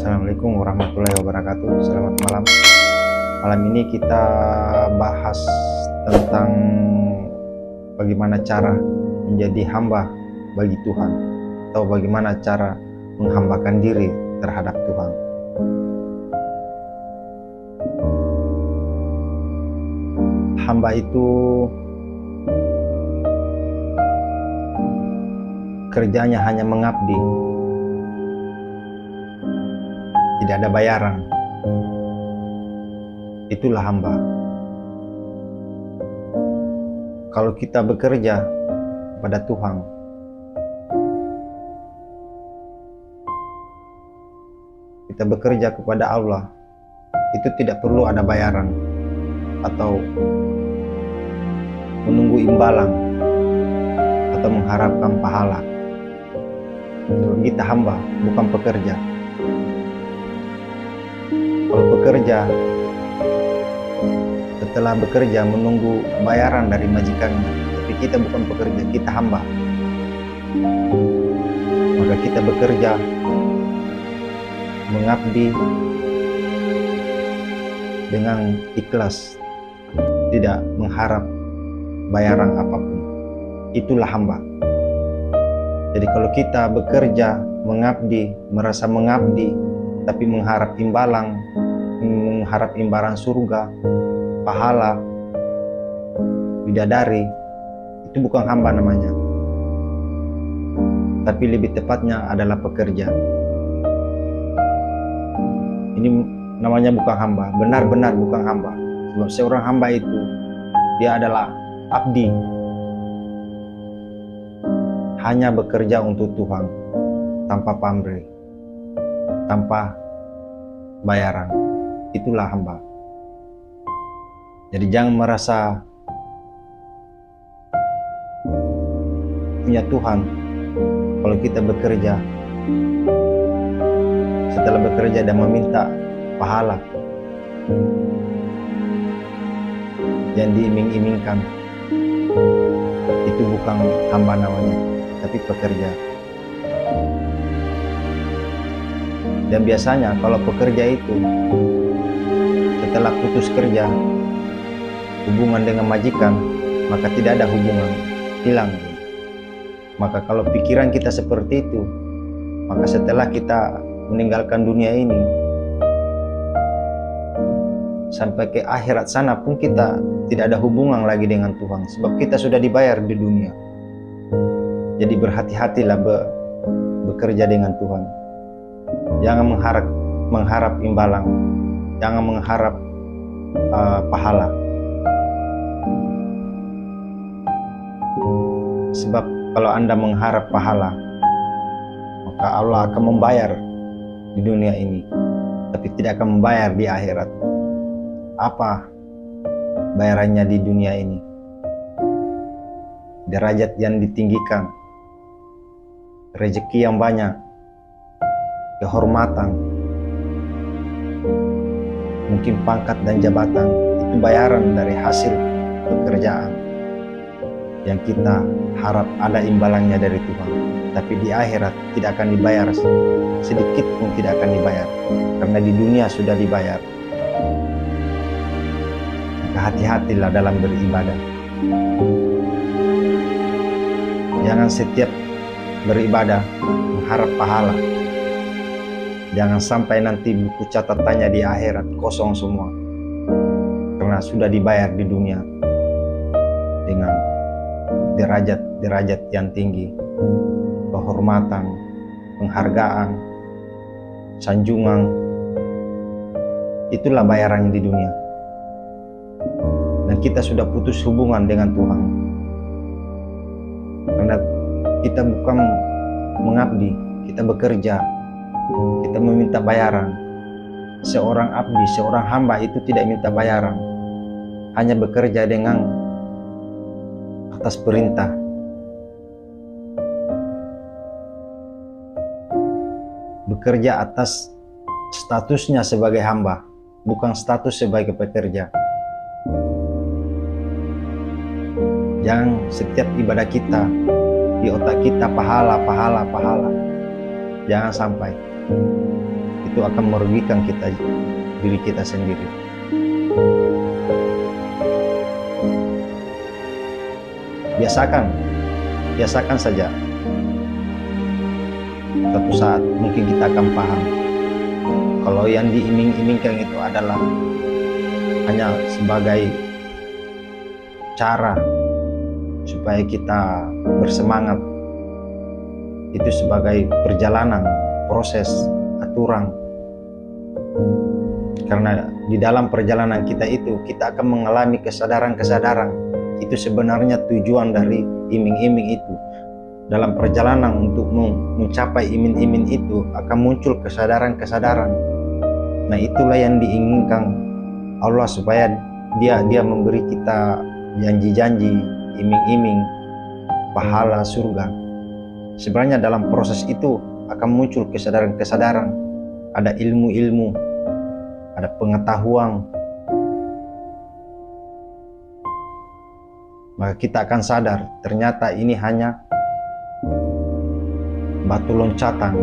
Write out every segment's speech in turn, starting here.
Assalamualaikum warahmatullahi wabarakatuh. Selamat malam. Malam ini kita bahas tentang bagaimana cara menjadi hamba bagi Tuhan, atau bagaimana cara menghambakan diri terhadap Tuhan. Hamba itu kerjanya hanya mengabdi, tidak ada bayaran. Itulah hamba. Kalau kita bekerja pada Tuhan, kita bekerja kepada Allah, itu tidak perlu ada bayaran atau menunggu imbalan atau mengharapkan pahala. Kita hamba, bukan pekerja. Kalau bekerja, setelah bekerja menunggu bayaran dari majikannya, tapi kita bukan pekerja, kita hamba. Maka kita bekerja, mengabdi dengan ikhlas, tidak mengharap bayaran apapun. Itulah hamba. Jadi kalau kita bekerja, mengabdi, merasa mengabdi, tapi mengharap imbalan surga, pahala, bidadari, itu bukan hamba namanya. Tapi lebih tepatnya adalah pekerja. Ini namanya bukan hamba, benar-benar bukan hamba. Sebab seorang hamba itu, dia adalah abdi, hanya bekerja untuk Tuhan, tanpa pamrih, tanpa bayaran. Itulah hamba. Jadi jangan merasa punya Tuhan kalau kita bekerja, setelah bekerja dan meminta pahala yang diiming-imingkan. Itu bukan hamba namanya, tapi pekerja. Dan biasanya kalau pekerja itu setelah putus kerja, hubungan dengan majikan, maka tidak ada hubungan, hilang. Maka kalau pikiran kita seperti itu, maka setelah kita meninggalkan dunia ini, sampai ke akhirat sana pun kita tidak ada hubungan lagi dengan Tuhan, sebab kita sudah dibayar di dunia. Jadi berhati-hatilah bekerja dengan Tuhan. Jangan mengharap imbalan, jangan mengharap pahala. Sebab kalau Anda mengharap pahala, maka Allah akan membayar di dunia ini, tapi tidak akan membayar di akhirat. Apa bayarannya di dunia ini? Derajat yang ditinggikan, rezeki yang banyak, kehormatan, mungkin pangkat dan jabatan. Itu bayaran dari hasil pekerjaan yang kita harap ada imbalannya dari Tuhan. Tapi di akhirat tidak akan dibayar, sedikit pun tidak akan dibayar, karena di dunia sudah dibayar. Maka hati-hatilah dalam beribadah. Jangan setiap beribadah mengharap pahala. Jangan sampai nanti buku catatannya di akhirat kosong semua, karena sudah dibayar di dunia dengan derajat yang tinggi, kehormatan, penghargaan, sanjungan. Itulah bayarannya di dunia. Dan kita sudah putus hubungan dengan Tuhan, karena kita bukan mengabdi, kita bekerja, kita meminta bayaran. Seorang abdi, seorang hamba itu tidak minta bayaran, hanya bekerja dengan atas perintah. Bekerja atas statusnya sebagai hamba, bukan status sebagai pekerja. Jangan setiap ibadah kita di otak kita pahala. Jangan sampai. itu akan merugikan diri kita sendiri. Biasakan saja. Suatu saat mungkin kita akan paham kalau yang diiming-imingkan itu adalah hanya sebagai cara supaya kita bersemangat, itu sebagai perjalanan, proses, aturan. Karena di dalam perjalanan kita itu kita akan mengalami kesadaran-kesadaran. Itu sebenarnya tujuan dari iming-iming itu. Dalam perjalanan untuk mencapai iming-iming itu akan muncul kesadaran-kesadaran. Nah, itulah yang diinginkan Allah, supaya dia memberi kita janji-janji, iming-iming, pahala surga. Sebenarnya dalam proses itu akan muncul kesadaran-kesadaran. Ada ilmu-ilmu, ada pengetahuan. Maka kita akan sadar ternyata ini hanya batu loncatan.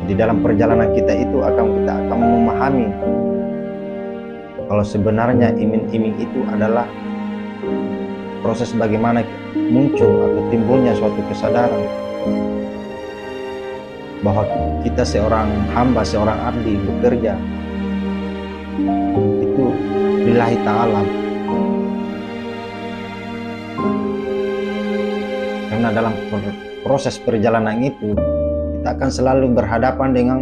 Di dalam perjalanan kita itu kita akan memahami kalau sebenarnya iming-iming itu adalah proses bagaimana muncul atau timbulnya suatu kesadaran bahwa kita seorang hamba, seorang abdi bekerja itu lillahi ta'ala. Karena dalam proses perjalanan itu kita akan selalu berhadapan dengan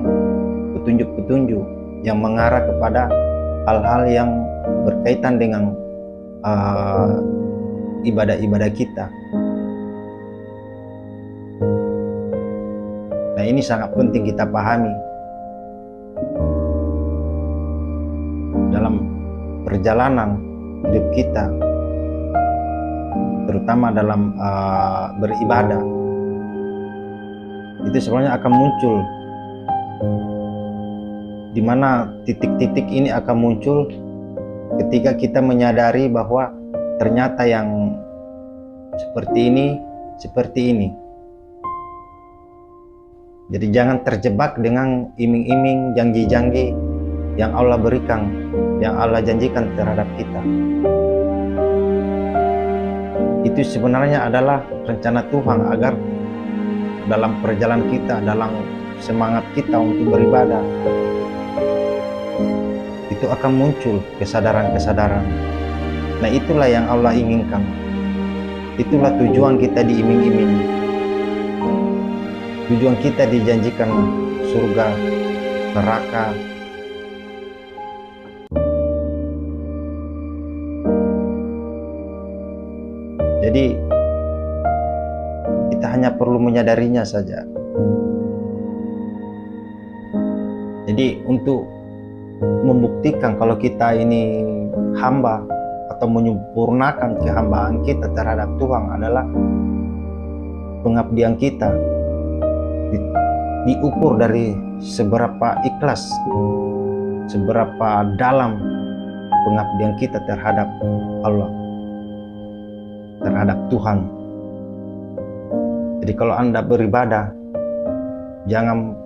petunjuk-petunjuk yang mengarah kepada hal-hal yang berkaitan dengan ibadah-ibadah kita. Nah, ini sangat penting kita pahami dalam perjalanan hidup kita, terutama dalam beribadah. Itu sebenarnya akan muncul, di mana titik-titik ini akan muncul ketika kita menyadari bahwa ternyata yang seperti ini. Jadi jangan terjebak dengan iming-iming, janji-janji yang Allah berikan, yang Allah janjikan terhadap kita. Itu sebenarnya adalah rencana Tuhan agar dalam perjalanan kita, dalam semangat kita untuk beribadah, itu akan muncul kesadaran-kesadaran. Nah, itulah yang Allah inginkan. Itulah tujuan kita diiming-iming. Tujuan kita dijanjikan surga, neraka. Jadi kita hanya perlu menyadarinya saja. Jadi untuk membuktikan kalau kita ini hamba atau menyempurnakan kehambaan kita terhadap Tuhan adalah pengabdian kita diukur dari seberapa ikhlas, seberapa dalam pengabdian kita terhadap Allah, terhadap Tuhan. Jadi kalau Anda beribadah, jangan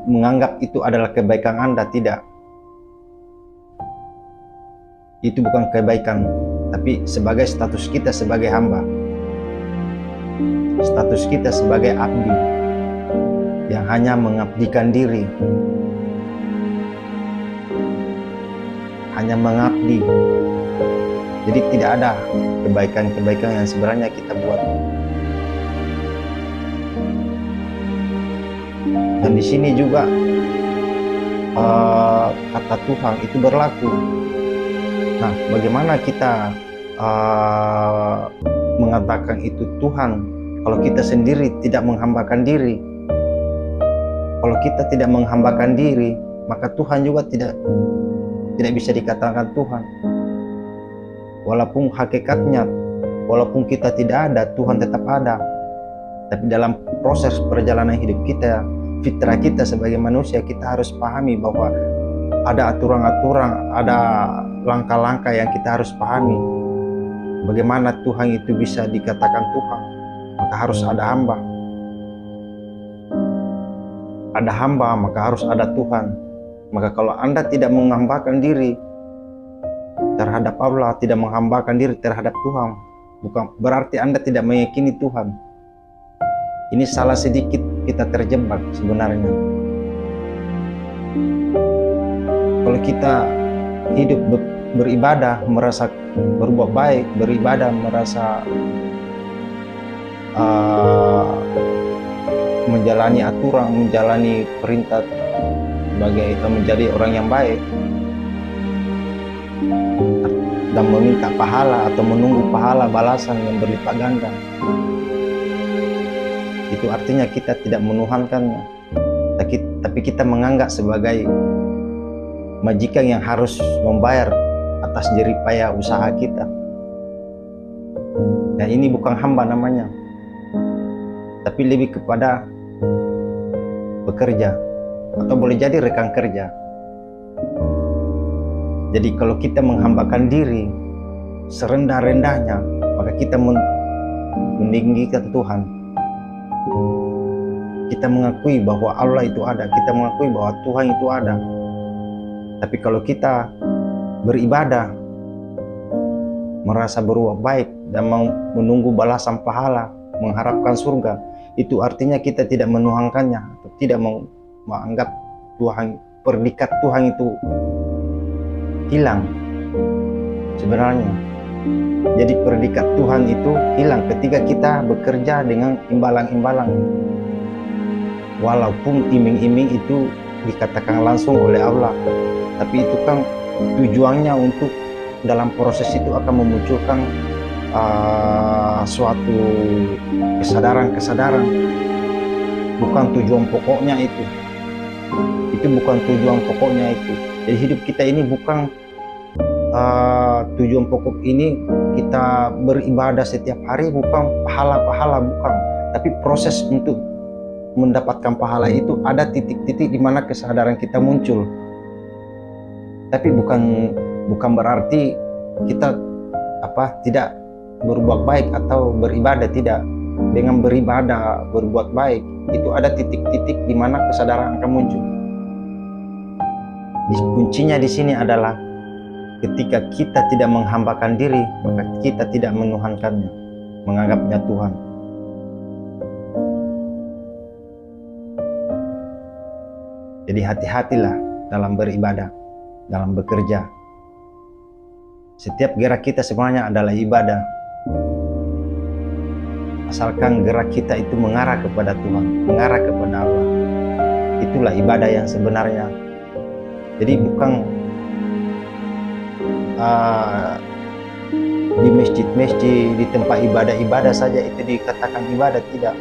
menganggap itu adalah kebaikan Anda. Tidak, itu bukan kebaikan, tapi sebagai status kita sebagai hamba, status kita sebagai abdi yang hanya mengabdikan diri, hanya mengabdi. Jadi tidak ada kebaikan-kebaikan yang sebenarnya kita buat. Dan di sini juga kata Tuhan itu berlaku. Nah, bagaimana kita mengatakan itu Tuhan kalau kita sendiri tidak menghambakan diri? Kalau kita tidak menghambakan diri, maka Tuhan juga tidak bisa dikatakan Tuhan. Walaupun hakikatnya, walaupun kita tidak ada, Tuhan tetap ada. Tapi dalam proses perjalanan hidup kita, fitrah kita sebagai manusia, kita harus pahami bahwa ada aturan-aturan, ada langkah-langkah yang kita harus pahami. Bagaimana Tuhan itu bisa dikatakan Tuhan? Maka harus ada hamba. ada hamba, maka harus ada Tuhan. Maka kalau Anda tidak menghambakan diri terhadap Allah, tidak menghambakan diri terhadap Tuhan, bukan berarti Anda tidak meyakini Tuhan. Ini salah sedikit kita terjebak sebenarnya. Kalau kita hidup beribadah, merasa berbuat baik, beribadah, merasa menjalani aturan, menjalani perintah sebagai menjadi orang yang baik dan meminta pahala atau menunggu pahala balasan yang berlipat ganda, itu artinya kita tidak menuhankannya, tapi kita menganggap sebagai majikan yang harus membayar atas jerih payah usaha kita. Dan ini bukan hamba namanya, tapi lebih kepada bekerja, atau boleh jadi rekan kerja. Jadi kalau kita menghambakan diri serendah-rendahnya, maka kita meninggikan Tuhan. Kita mengakui bahwa Allah itu ada, kita mengakui bahwa Tuhan itu ada. Tapi kalau kita beribadah, merasa berbuat baik dan menunggu balasan pahala, mengharapkan surga, itu artinya kita tidak menuhankannya, atau tidak menganggap Tuhan, predikat Tuhan itu hilang sebenarnya. Jadi predikat Tuhan itu hilang ketika kita bekerja dengan imbalan-imbalan. Walaupun iming-iming itu dikatakan langsung oleh Allah, tapi itu kan tujuannya untuk dalam proses itu akan memunculkan suatu kesadaran, bukan tujuan pokoknya itu. Itu bukan tujuan pokoknya itu. Jadi hidup kita ini bukan tujuan pokok ini kita beribadah setiap hari, bukan pahala-pahala, bukan. Tapi proses untuk mendapatkan pahala itu ada titik-titik di mana kesadaran kita muncul. Tapi bukan berarti kita tidak berbuat baik atau beribadah, tidak. Dengan beribadah, berbuat baik, itu ada titik-titik di mana kesadaran akan muncul. Kuncinya di sini adalah ketika kita tidak menghambakan diri, maka kita tidak menuhankannya, menganggapnya Tuhan. Jadi hati-hatilah dalam beribadah, dalam bekerja. Setiap gerak kita sebenarnya adalah ibadah. Asalkan gerak kita itu mengarah kepada Tuhan, mengarah kepada Allah. Itulah ibadah yang sebenarnya. Jadi bukan di masjid-masjid, di tempat ibadah-ibadah saja itu dikatakan ibadah, tidak.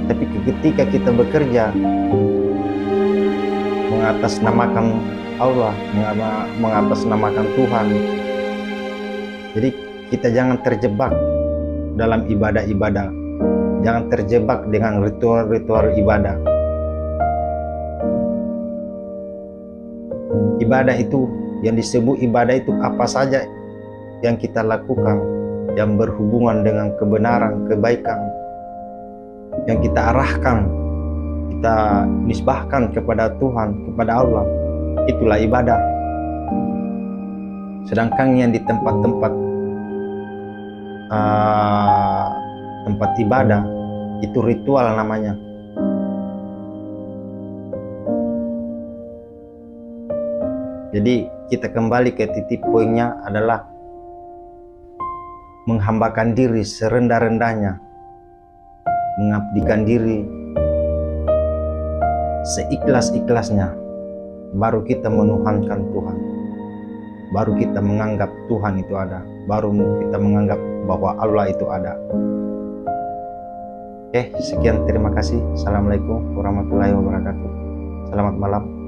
Tapi ketika kita bekerja mengatasnamakan Allah, mengatasnamakan Tuhan, jadi kita jangan terjebak dalam ibadah-ibadah, jangan terjebak dengan ritual-ritual ibadah. Ibadah itu, yang disebut ibadah itu apa saja yang kita lakukan yang berhubungan dengan kebenaran, kebaikan, yang kita arahkan, kita nisbahkan kepada Tuhan, kepada Allah, itulah ibadah. Sedangkan yang di tempat-tempat tempat ibadah itu ritual namanya. Jadi kita kembali ke titik poinnya adalah menghambakan diri serendah-rendahnya, mengabdikan diri seikhlas-ikhlasnya, baru kita menuhankan Tuhan, baru kita menganggap Tuhan itu ada, baru kita menganggap bahwa Allah itu ada. Oke, sekian, terima kasih. Assalamualaikum warahmatullahi wabarakatuh. Selamat malam.